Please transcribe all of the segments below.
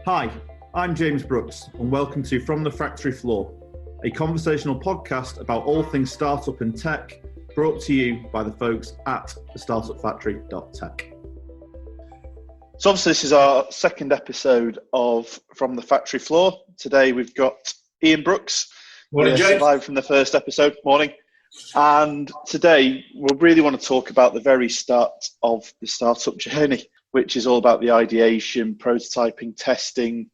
Hi, I'm James Brookes, and welcome to From the Factory Floor, a conversational podcast about all things startup and tech, brought to you by the folks at tsf.tech. So obviously this is our second episode of From the Factory Floor. Today we've got Ian Brookes. Morning, James. Live from the first episode. Morning. And today we really want to talk about the very start of the startup journey, which is all about the ideation, prototyping, testing,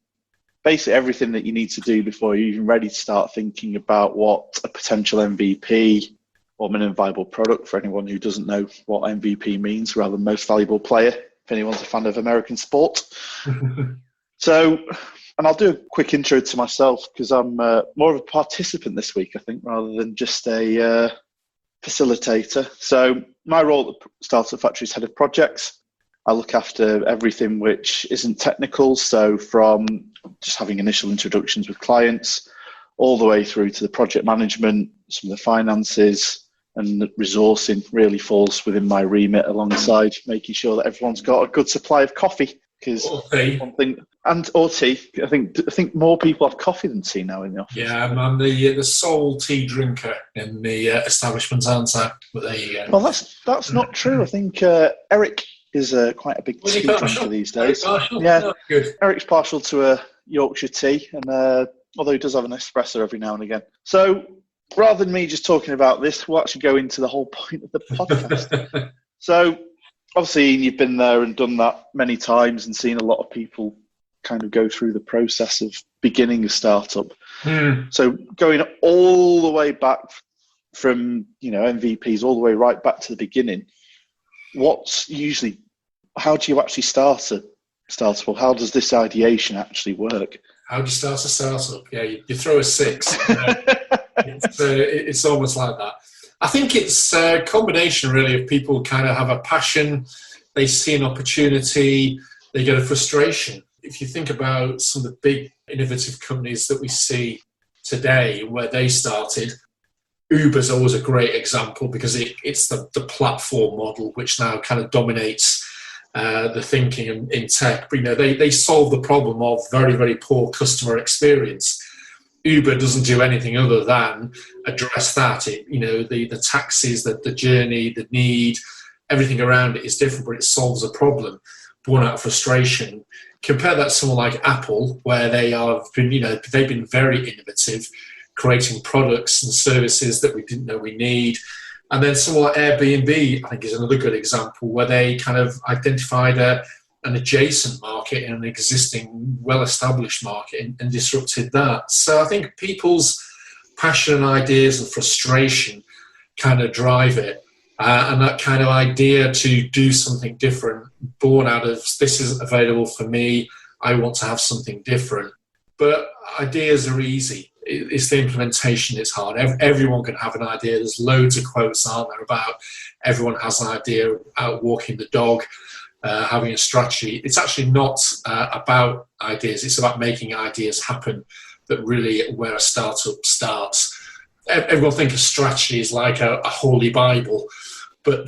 basically everything that you need to do before you're even ready to start thinking about what a potential MVP or minimum viable product, for anyone who doesn't know what MVP means, rather than most valuable player, if anyone's a fan of American sport. So, and I'll do a quick intro to myself because I'm more of a participant this week, I think, rather than just a facilitator. So my role at the Startup Factory is head of projects. I look after everything which isn't technical, so from just having initial introductions with clients, all the way through to the project management, some of the finances, and the resourcing really falls within my remit, alongside making sure that everyone's got a good supply of coffee. Because one thing, or tea. I think more people have coffee than tea now in the office. Yeah, I'm the sole tea drinker in the establishment, aren't I? But there you go. Well, that's not true. I think Eric is quite a big tea drinker these days. Yeah, good. Eric's partial to a Yorkshire tea, and although he does have an espresso every now and again. So rather than me just talking about this, we'll actually go into the whole point of the podcast. So obviously you've been there and done that many times and seen a lot of people kind of go through the process of beginning a startup. So going all the way back from, MVPs all the way right back to the beginning, how do you actually start a startup? Or how does this ideation actually work? How do you start a startup? Yeah, you throw a six. It's almost like that. I think it's a combination really of people kind of have a passion, they see an opportunity, they get a frustration. If you think about some of the big innovative companies that we see today, where they started, Uber's always a great example because it's the platform model which now kind of dominates the thinking in tech. But, they solve the problem of very, very poor customer experience. Uber doesn't do anything other than address that. The taxis, the journey, the need, everything around it is different, but it solves a problem, born out of frustration. Compare that to someone like Apple, where they've been very innovative, creating products and services that we didn't know we need. And then someone like Airbnb, I think, is another good example, where they kind of identified an adjacent market in an existing, well-established market and disrupted that. So I think people's passion and ideas and frustration kind of drive it. And that kind of idea to do something different, born out of, this isn't available for me, I want to have something different. But ideas are easy. It's the implementation that's hard. Everyone can have an idea. There's loads of quotes, aren't there, about everyone has an idea, out walking the dog, having a strategy. It's actually not about ideas. It's about making ideas happen. That really where a startup starts. Everyone thinks a strategy is like a holy Bible, but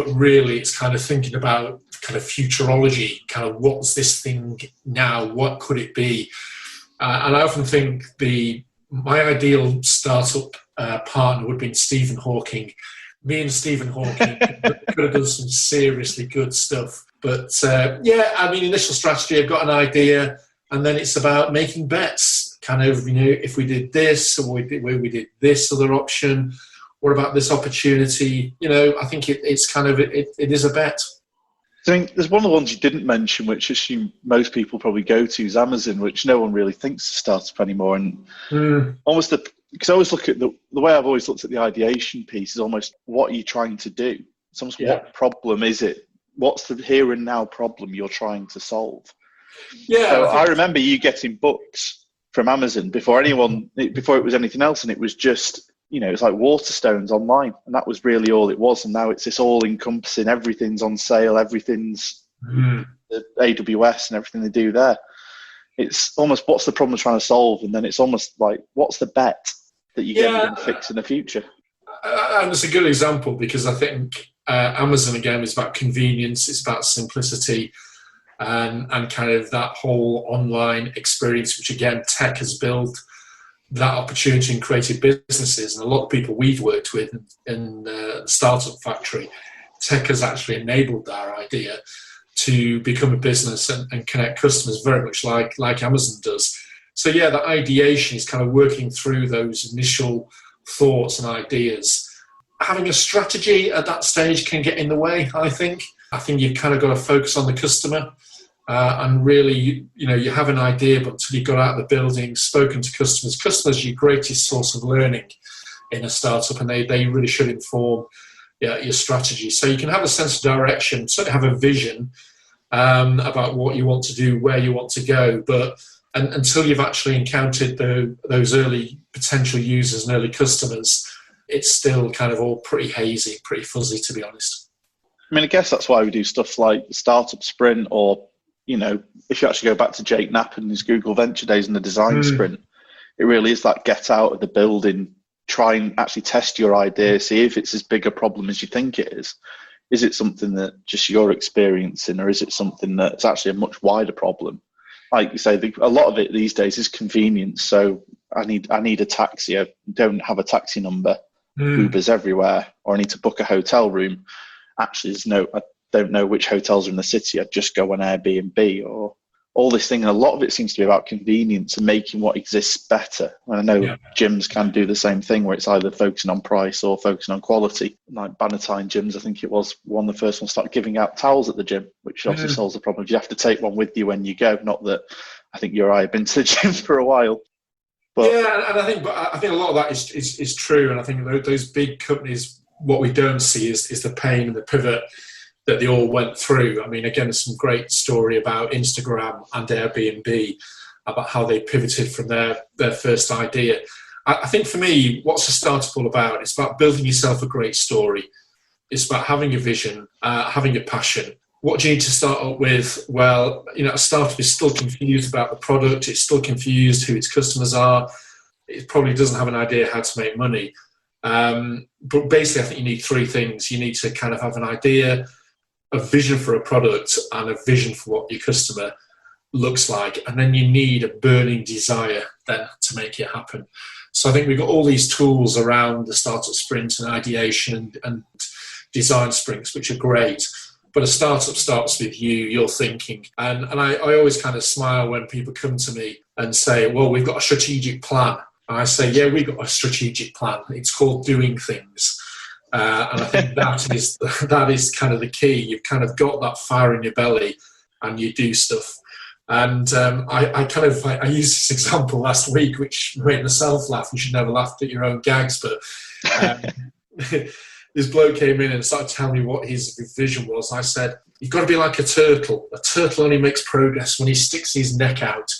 really it's kind of thinking about kind of futurology. Kind of what's this thing now? What could it be? And I often think my ideal startup partner would have been Stephen Hawking. Me and Stephen Hawking could have done some seriously good stuff. But initial strategy, I've got an idea, and then it's about making bets. Kind of, if we did this, or we did this other option, what about this opportunity? I think it is a bet. I think there's one of the ones you didn't mention, which I assume most people probably go to, is Amazon, which no one really thinks is a startup anymore. And because I always look at the way I've always looked at the ideation piece is almost what are you trying to do? It's almost what problem is it? What's the here and now problem you're trying to solve? Yeah. So I remember you getting books from Amazon before it was anything else, and it was just, it's like Waterstones online, and that was really all it was. And now it's this all-encompassing, everything's on sale, everything's the AWS and everything they do there. It's almost, what's the problem we're trying to solve? And then it's almost like, what's the bet that you're going to fix in the future? And it's a good example because I think Amazon, again, is about convenience, it's about simplicity. and kind of that whole online experience, which again, tech has built that opportunity in creative businesses. And a lot of people we've worked with in the Startup Factory, tech has actually enabled their idea to become a business and connect customers very much like Amazon does. So yeah, the ideation is kind of working through those initial thoughts and ideas. Having a strategy at that stage can get in the way, I think. I think you've kind of got to focus on the customer and really, you have an idea, but until you've got out of the building, spoken to customers are your greatest source of learning in a startup, and they really should inform your strategy. So you can have a sense of direction, certainly have a vision about what you want to do, where you want to go, but until you've actually encountered those early potential users and early customers, it's still kind of all pretty hazy, pretty fuzzy, to be honest. I mean, I guess that's why we do stuff like the Startup Sprint, or, if you actually go back to Jake Knapp and his Google Venture Days and the Design Sprint, it really is that get out of the building, try and actually test your idea, see if it's as big a problem as you think it is. Is it something that just you're experiencing, or is it something that's actually a much wider problem? Like you say, a lot of it these days is convenience. So I need a taxi. I don't have a taxi number. Uber's everywhere. Or I need to book a hotel room. Actually, I don't know which hotels are in the city. I just go on Airbnb or all this thing. And a lot of it seems to be about convenience and making what exists better. And I know gyms can do the same thing, where it's either focusing on price or focusing on quality. Like Bannatyne gyms, I think it was one of the first ones started giving out towels at the gym, which obviously solves the problem. You have to take one with you when you go. Not that I think you or I have been to the gym for a while. But yeah, and I think a lot of that is true. And I think those big companies, what we don't see is the pain and the pivot that they all went through. I mean, again, there's some great story about Instagram and Airbnb, about how they pivoted from their first idea. I think for me, what's a startup all about? It's about building yourself a great story. It's about having a vision, having a passion. What do you need to start up with? Well, a startup is still confused about the product. It's still confused who its customers are. It probably doesn't have an idea how to make money. But basically, I think you need three things. You need to kind of have an idea, a vision for a product, and a vision for what your customer looks like. And then you need a burning desire then to make it happen. So I think we've got all these tools around the startup sprint and ideation and design sprints, which are great. But a startup starts with you're thinking. And I always kind of smile when people come to me and say, well, we've got a strategic plan. And I say, yeah, we've got a strategic plan. It's called doing things. And I think that is kind of the key. You've kind of got that fire in your belly and you do stuff. And I used this example last week, which made myself laugh. You should never laugh at your own gags. But this bloke came in and started telling me what his vision was. I said, you've got to be like a turtle. A turtle only makes progress when he sticks his neck out.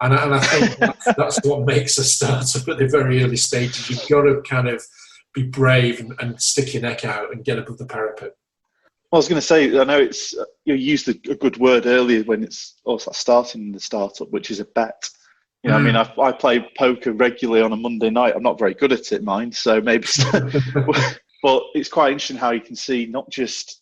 And I think that's what makes a startup at the very early stages. You've got to kind of be brave and stick your neck out and get above the parapet. Well, I was going to say, I know you used a good word earlier when it's also starting the startup, which is a bet. I mean, I play poker regularly on a Monday night. I'm not very good at it, mind, so maybe. But it's quite interesting how you can see, not just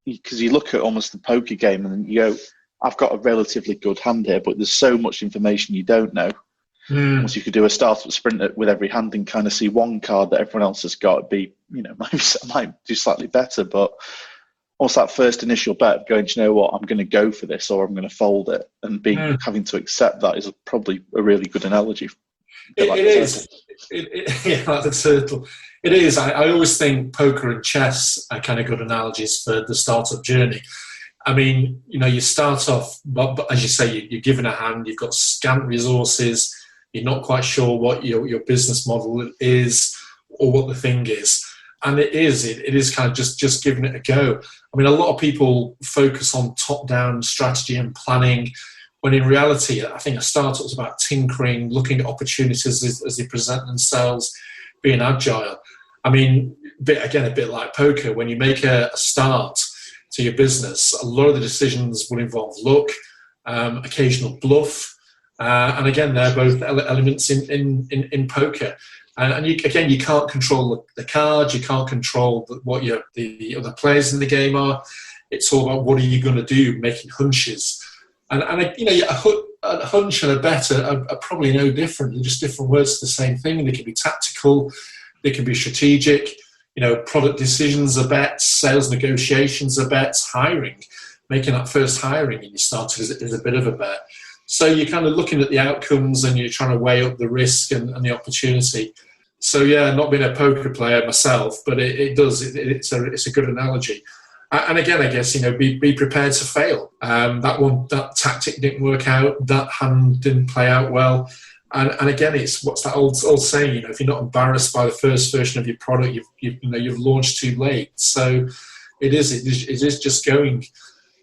because you look at almost the poker game and you go, I've got a relatively good hand here, but there's so much information you don't know. Once you could do a startup sprint with every hand and kind of see one card that everyone else has got, it'd be, maybe I might do slightly better, but almost that first initial bet of going, you know what, I'm going to go for this or I'm going to fold it, and having to accept that is probably a really good analogy. It is. Like the turtle. It is. I always think poker and chess are kind of good analogies for the startup journey. I mean, you start off, but as you say, you're given a hand, you've got scant resources, you're not quite sure what your business model is or what the thing is. And it is kind of just giving it a go. I mean, a lot of people focus on top-down strategy and planning, when in reality, I think a startup is about tinkering, looking at opportunities as they present themselves, being agile. I mean, a bit like poker, when you make a start to your business, a lot of the decisions will involve luck, occasional bluff, and again, they're both elements in poker. And you can't control the cards, you can't control what the other players in the game are. It's all about what are you going to do, making hunches. And a hunch and a bet are probably no different. They're just different words to the same thing. They can be tactical, they can be strategic. Product decisions are bets, sales negotiations are bets, hiring, making that first hiring in your startup is a bit of a bet. So you're kind of looking at the outcomes and you're trying to weigh up the risk and the opportunity. So yeah, not being a poker player myself, but it's a good analogy. And again, I guess, be prepared to fail. That tactic didn't work out. That hand didn't play out well. And again, it's what's that old saying? If you're not embarrassed by the first version of your product, you've launched too late. So it is just going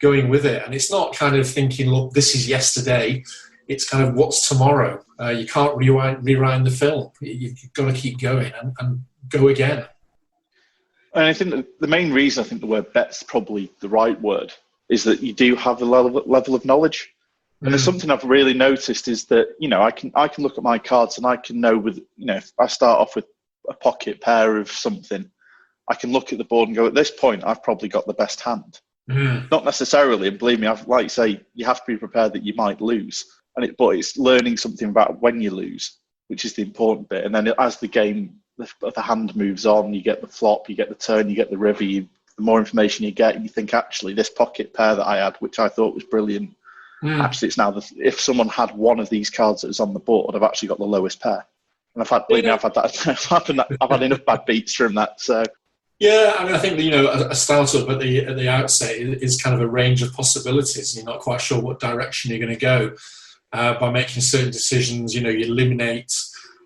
with it. And it's not kind of thinking, look, this is yesterday. It's kind of what's tomorrow. You can't rewind the film. You've got to keep going and go again. And I think the main reason I think the word bet's probably the right word is that you do have a level of knowledge. And there's something I've really noticed is that, I can look at my cards and I can know if I start off with a pocket pair of something, I can look at the board and go, at this point, I've probably got the best hand. Not necessarily, and believe me, like you say, you have to be prepared that you might lose. But it's learning something about when you lose, which is the important bit. And then as the game, the hand moves on, you get the flop, you get the turn, you get the river, the more information you get, you think, actually, this pocket pair that I had, which I thought was brilliant, actually it's now, if someone had one of these cards that was on the board, I've actually got the lowest pair. And I've had that happen. I've had enough bad beats from that. So yeah, I think a startup at the outset is kind of a range of possibilities. You're not quite sure what direction you're going to go. By making certain decisions, you eliminate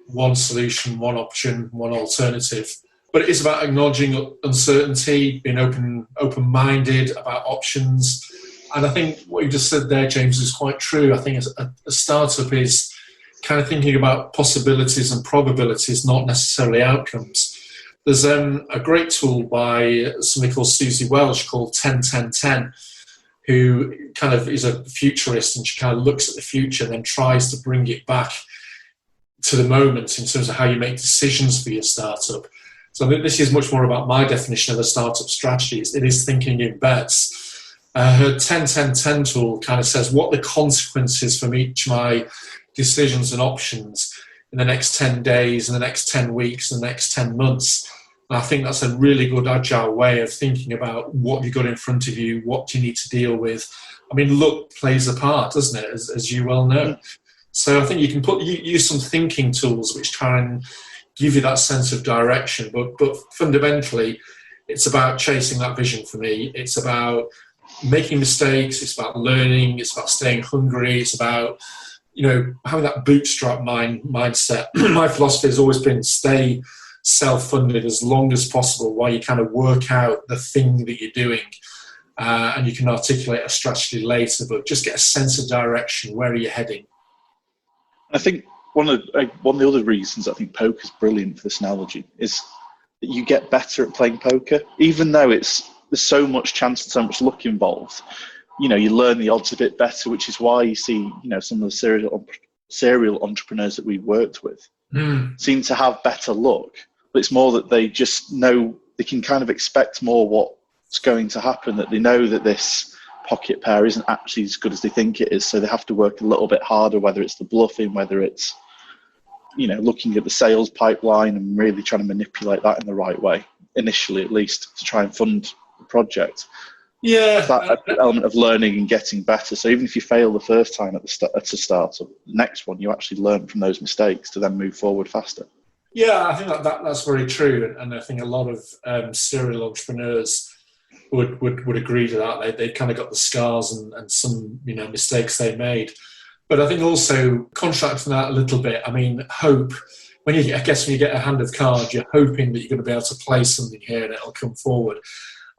one solution, one option, one alternative. But it is about acknowledging uncertainty, being open-minded about options. And I think what you just said there, James, is quite true. I think a startup is kind of thinking about possibilities and probabilities, not necessarily outcomes. There's a great tool by somebody called Susie Welch called 10-10-10, who kind of is a futurist, and she kind of looks at the future and then tries to bring it back to the moment in terms of how you make decisions for your startup. So I think this is much more about my definition of a startup strategy. It is thinking in bets. Her 10-10-10 tool kind of says what the consequences from each of my decisions and options in the next 10 days, in the next 10 weeks, in the next 10 months. And I think that's a really good agile way of thinking about what you've got in front of you, what you need to deal with. I mean, luck plays a part, doesn't it, as you well know. So I think you can use some thinking tools which try and give you that sense of direction. But fundamentally, it's about chasing that vision for me. It's about making mistakes. It's about learning. It's about staying hungry. It's about, having that bootstrap mindset. My philosophy has always been stay self-funded as long as possible while you kind of work out the thing that you're doing. And you can articulate a strategy later, but just get a sense of direction. Where are you heading? I think one of the other reasons I think poker's brilliant for this analogy is that you get better at playing poker, even though there's so much chance and so much luck involved. You learn the odds a bit better, which is why you see, some of the serial entrepreneurs that we've worked with seem to have better luck. But it's more that they just know they can kind of expect more what's going to happen, that they know that this pocket pair isn't actually as good as they think it is, so they have to work a little bit harder, whether it's the bluffing, whether it's looking at the sales pipeline and really trying to manipulate that in the right way, initially at least, to try and fund the project. That element of learning and getting better. So even if you fail the first time at a startup, the next one you actually learn from those mistakes to then move forward faster. Yeah, I think that's very true, and I think a lot of serial entrepreneurs would agree to that. They kind of got the scars and some mistakes they made. But I think also contracting that a little bit. I mean, hope. When you get a hand of cards, you're hoping that you're going to be able to play something here and it'll come forward.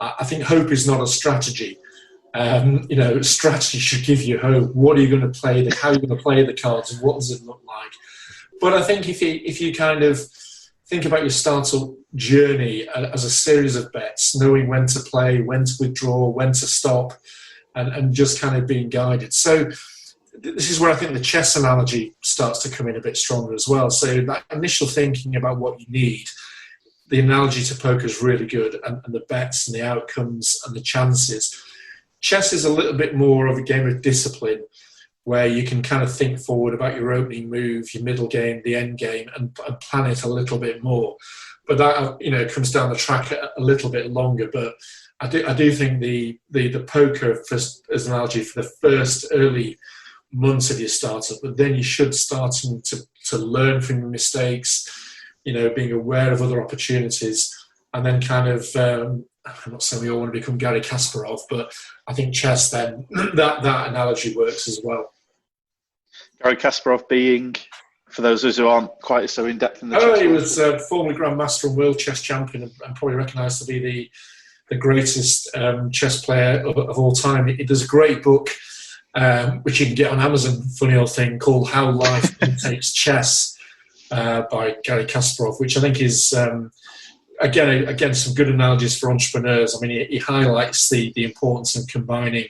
I think hope is not a strategy. Strategy should give you hope. What are you going to play? How are you going to play the cards? And what does it look like? But I think if you kind of think about your startup journey as a series of bets, knowing when to play, when to withdraw, when to stop, and just kind of being guided. So this is where I think the chess analogy starts to come in a bit stronger as well. So that initial thinking about what you need, the analogy to poker is really good, and the bets and the outcomes and the chances. Chess is a little bit more of a game of discipline, where you can kind of think forward about your opening move, your middle game, the end game, and plan it a little bit more. But that, comes down the track a little bit longer. But I do think the poker, as an analogy, for the first early months of your startup, but then you should start to learn from your mistakes, being aware of other opportunities, and then kind of, I'm not saying we all want to become Gary Kasparov, but I think chess then, that analogy works as well. Gary Kasparov being, for those of us who aren't quite so in-depth in the chess he was formerly Grandmaster and World Chess Champion, and probably recognised to be the greatest chess player of all time. There's a great book, which you can get on Amazon, funny old thing, called How Life Imitates Chess by Gary Kasparov, which I think is, again, some good analogies for entrepreneurs. I mean, he highlights the importance of combining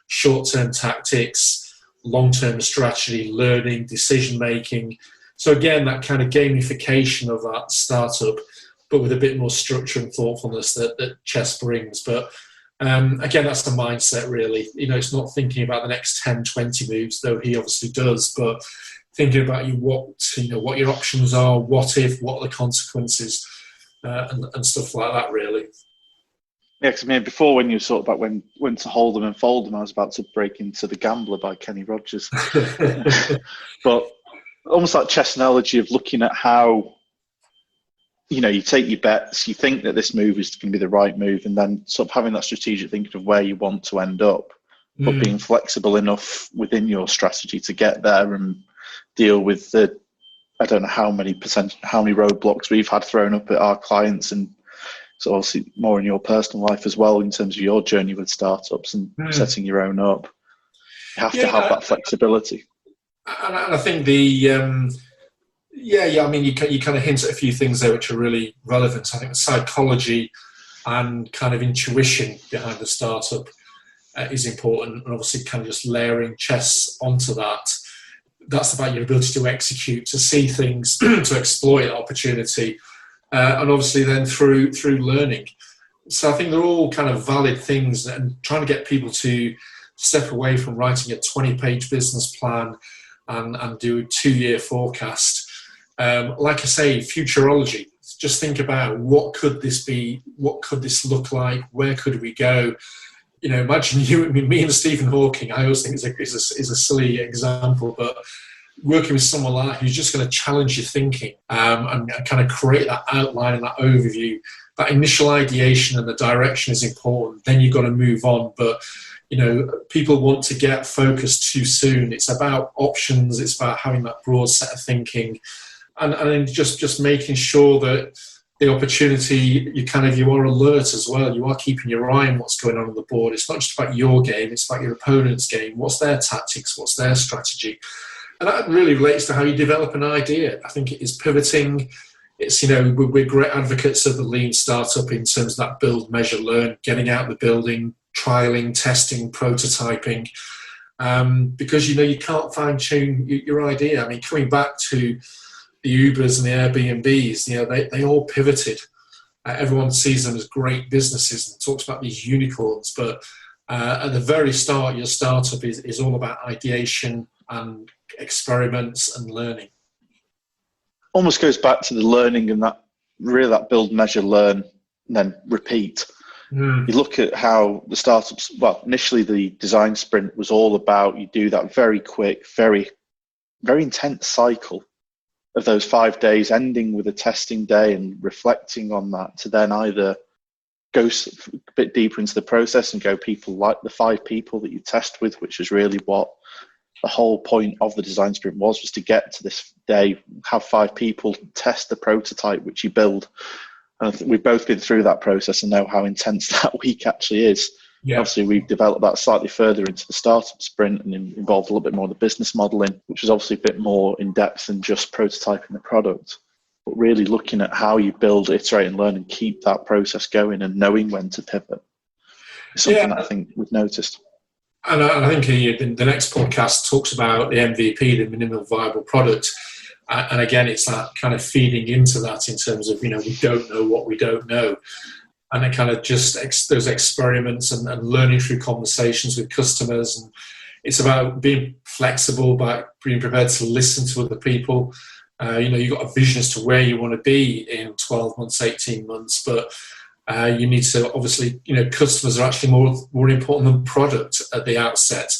short-term tactics, long-term strategy, learning, decision-making. So again, that kind of gamification of that startup, but with a bit more structure and thoughtfulness that chess brings. But again, that's the mindset, really. It's not thinking about the next 10, 20 moves, though he obviously does, but thinking about what your options are, what if, what are the consequences, and stuff like that, really. Yeah, because before, when you were about when to hold them and fold them, I was about to break into The Gambler by Kenny Rogers. But almost that chess analogy of looking at how, you take your bets, you think that this move is going to be the right move, and then sort of having that strategic thinking of where you want to end up, but being flexible enough within your strategy to get there and deal with I don't know how many roadblocks we've had thrown up at our clients, and so obviously more in your personal life as well in terms of your journey with startups and setting your own up. You have to have that flexibility. And I think you kind of hint at a few things there which are really relevant. I think the psychology and kind of intuition behind the startup is important, and obviously kind of just layering chess onto that. That's about your ability to execute, to see things, to exploit opportunity, and obviously then through learning. So I think they're all kind of valid things, and trying to get people to step away from writing a 20-page business plan and do a 2-year forecast. Like I say, futurology. Just think about what could this be? What could this look like? Where could we go? Imagine me and Stephen Hawking. I always think is a silly example, but working with someone like that who's just going to challenge your thinking and kind of create that outline and that overview. That initial ideation and the direction is important. Then you've got to move on. But people want to get focused too soon. It's about options. It's about having that broad set of thinking, and just making sure that the opportunity, you are alert as well. You are keeping your eye on what's going on the board. It's not just about your game, it's about your opponent's game. What's their tactics? What's their strategy? And that really relates to how you develop an idea. I think it is pivoting. It's, we're great advocates of the lean startup in terms of that build, measure, learn, getting out of the building, trialing, testing, prototyping, because, you can't fine tune your idea. I mean, coming back to the Ubers and the Airbnbs, they all pivoted. Everyone sees them as great businesses and talks about these unicorns, but at the very start, your startup is all about ideation and experiments and learning. Almost goes back to the learning and that build, measure, learn, and then repeat. You look at how the startups, initially the design sprint was all about, you do that very quick, very, very intense cycle of those 5 days, ending with a testing day and reflecting on that, to then either go a bit deeper into the process and go people like the 5 people that you test with, which is really what the whole point of the design sprint was to get to this day, have 5 people test the prototype which you build. And I think we've both been through that process and know how intense that week actually is. Yeah. Obviously, we've developed that slightly further into the startup sprint and involved a little bit more of the business modeling, which is obviously a bit more in depth than just prototyping the product, but really looking at how you build, iterate and learn and keep that process going and knowing when to pivot is something that I think we've noticed. And I think the next podcast talks about the MVP, the minimum viable product. And again, it's that kind of feeding into that in terms of, we don't know what we don't know. and then kind of just those experiments and learning through conversations with customers. And it's about being flexible, about being prepared to listen to other people. You've got a vision as to where you want to be in 12 months, 18 months, but you need to, obviously, customers are actually more important than product at the outset.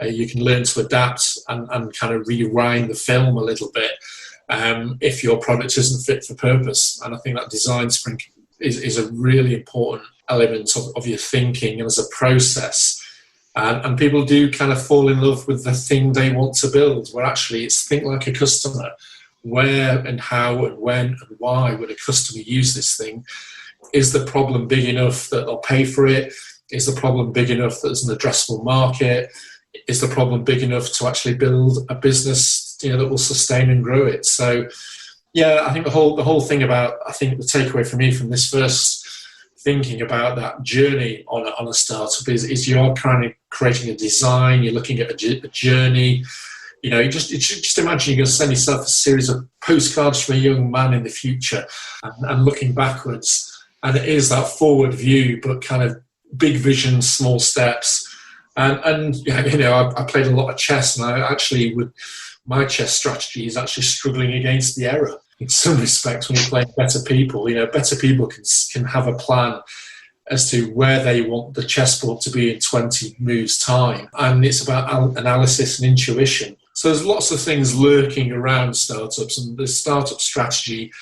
You can learn to adapt and kind of rewind the film a little bit if your product isn't fit for purpose. And I think that design sprint is a really important element of your thinking and as a process. And people do kind of fall in love with the thing they want to build, where actually it's think like a customer. Where and how and when and why would a customer use this thing? Is the problem big enough that they'll pay for it? Is the problem big enough that there's an addressable market? Is the problem big enough to actually build a business that will sustain and grow it? So, yeah, I think the whole thing about, I think the takeaway for me from this first thinking about that journey on a startup is you are kind of creating a design, you're looking at a journey. You just imagine you're going to send yourself a series of postcards from a young man in the future and looking backwards. And it is that forward view, but kind of big vision, small steps. I played a lot of chess, and my chess strategy is actually struggling against the error in some respects when you're playing better people. Better people can have a plan as to where they want the chessboard to be in 20 moves time. And it's about analysis and intuition. So there's lots of things lurking around startups, and the startup strategy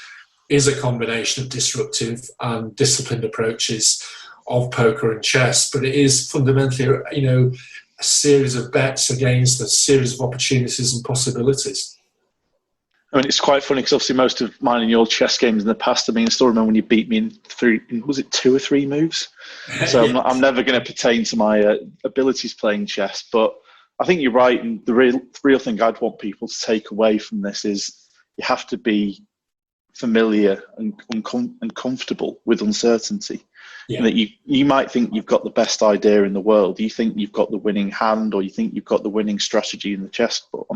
is a combination of disruptive and disciplined approaches of poker and chess, but it is fundamentally, a series of bets against a series of opportunities and possibilities. I mean, it's quite funny because obviously most of mine and your chess games in the past, I still remember when you beat me in was it 2 or 3 moves? So yes. I'm never going to pertain to my abilities playing chess, but I think you're right. And the real thing I'd want people to take away from this is you have to be familiar and comfortable with uncertainty. Yeah. That you might think you've got the best idea in the world, you think you've got the winning hand, or you think you've got the winning strategy on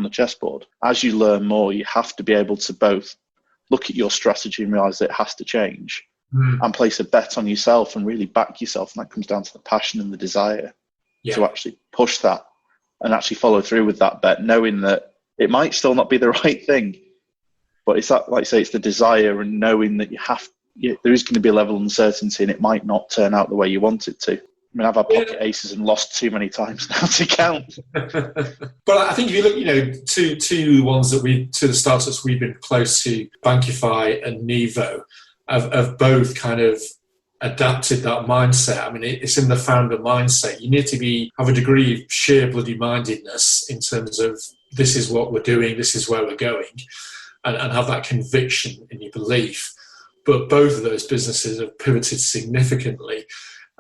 the chessboard. As you learn more, you have to be able to both look at your strategy and realize that it has to change, and place a bet on yourself and really back yourself. And that comes down to the passion and the desire to actually push that and actually follow through with that bet, knowing that it might still not be the right thing, but it's that, like I say, it's the desire and knowing that there is going to be a level of uncertainty and it might not turn out the way you want it to. I've had pocket aces and lost too many times now to count. But I think if you look, to the startups we've been close to, Bankify and Nevo, have both kind of adapted that mindset. It's in the founder mindset. You need to have a degree of sheer bloody mindedness in terms of this is what we're doing, this is where we're going, and have that conviction in your belief. But both of those businesses have pivoted significantly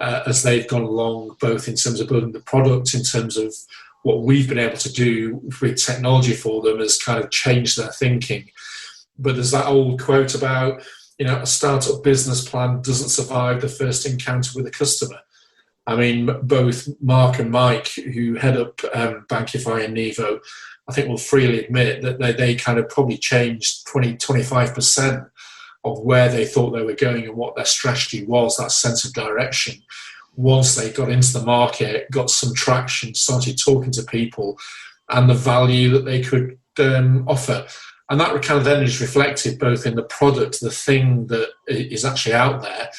as they've gone along, both in terms of building the product, in terms of what we've been able to do with technology for them has kind of changed their thinking. But there's that old quote about, a startup business plan doesn't survive the first encounter with a customer. Both Mark and Mike, who head up Bankify and Nevo, I think will freely admit that they kind of probably changed 25% of where they thought they were going and what their strategy was, that sense of direction. Once they got into the market, got some traction, started talking to people, and the value that they could offer. And that kind of then is reflected both in the product, the thing that is actually out there,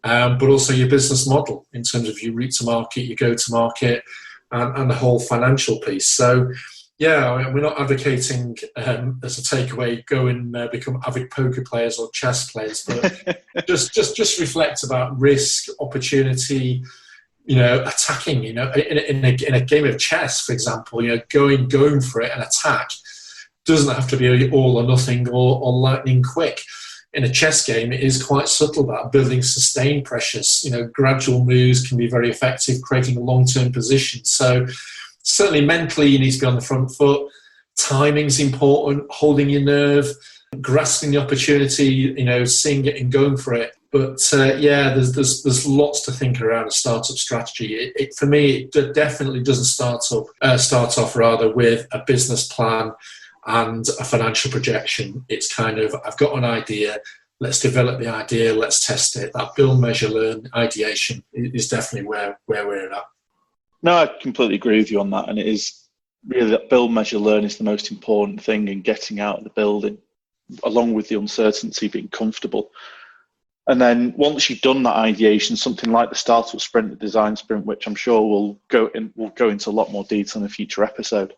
but also your business model in terms of your route to market, your go-to-market, and the whole financial piece. So, yeah, we're not advocating as a takeaway go and become avid poker players or chess players, but just reflect about risk, opportunity, attacking. In a game of chess, for example, going for it and attack doesn't have to be all or nothing or lightning quick. In a chess game, it is quite subtle about building sustained pressures. Gradual moves can be very effective, creating a long-term position. So certainly mentally, you need to be on the front foot. Timing's important, holding your nerve, grasping the opportunity, seeing it and going for it. But there's lots to think around a startup strategy. For me, it definitely doesn't start off with a business plan and a financial projection. It's kind of, I've got an idea, let's develop the idea, let's test it. That build, measure, learn, ideation is definitely where we're at. No, I completely agree with you on that. And it is really that build, measure, learn is the most important thing in getting out of the building, along with the uncertainty, being comfortable. And then once you've done that ideation, something like the startup sprint, the design sprint, which I'm sure we'll go into a lot more detail in a future episode,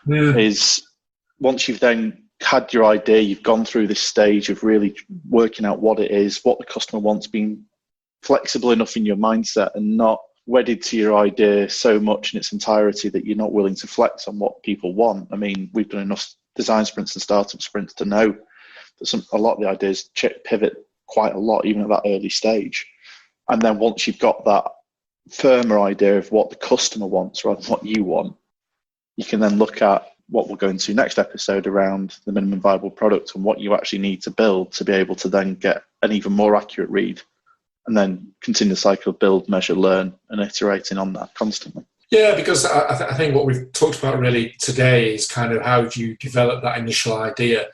is once you've then had your idea, you've gone through this stage of really working out what it is, what the customer wants, being flexible enough in your mindset and not wedded to your idea so much in its entirety that you're not willing to flex on what people want. I mean, we've done enough design sprints and startup sprints to know that a lot of the ideas pivot quite a lot, even at that early stage. And then once you've got that firmer idea of what the customer wants rather than what you want, you can then look at what we'll go into next episode around the minimum viable product and what you actually need to build to be able to then get an even more accurate read, and then continue the cycle of build, measure, learn, and iterating on that constantly. Yeah, because I think what we've talked about really today is kind of how do you develop that initial idea?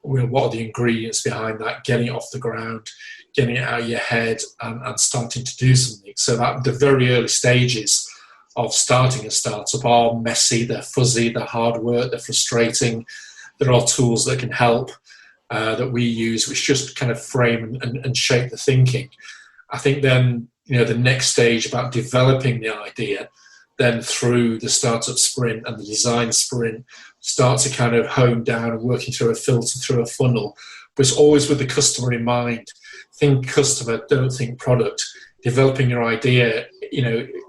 What are the ingredients behind that, getting it off the ground, getting it out of your head and starting to do something. So that the very early stages of starting a startup are messy, they're fuzzy, they're hard work, they're frustrating. There are tools that can help that we use, which just kind of frame and shape the thinking. I think then, the next stage about developing the idea, then through the startup sprint and the design sprint, start to kind of hone down and working through a filter, through a funnel, but it's always with the customer in mind. Think customer, don't think product. Developing your idea,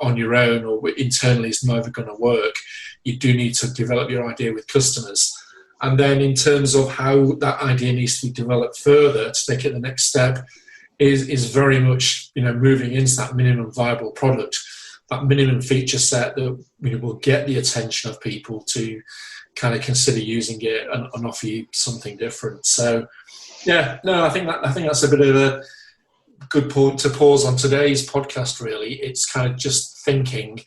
on your own or internally is never going to work. You do need to develop your idea with customers. And then in terms of how that idea needs to be developed further to take it the next step is very much, moving into that minimum viable product, that minimum feature set that will get the attention of people to kind of consider using it and offer you something different. So, I think that's a bit of a good point to pause on today's podcast. Really, it's kind of just thinking,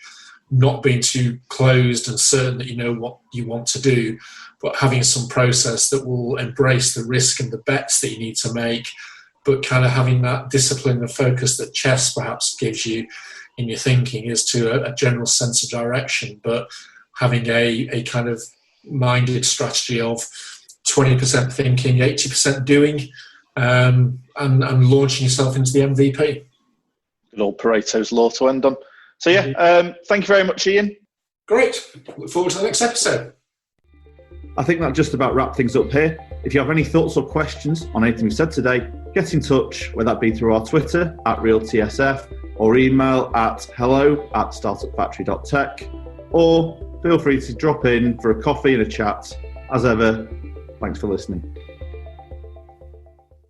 not being too closed and certain that you know what you want to do, but having some process that will embrace the risk and the bets that you need to make, but kind of having that discipline and focus that chess perhaps gives you in your thinking as to a general sense of direction, but having a kind of minded strategy of 20% thinking, 80% doing, and launching yourself into the MVP. Good old Pareto's law to end on. So thank you very much, Ian. Great. Look forward to the next episode. I think that just about wraps things up here. If you have any thoughts or questions on anything we said today, get in touch, whether that be through our Twitter @RealTSF or email at hello@startupfactory.tech, or feel free to drop in for a coffee and a chat. As ever, thanks for listening.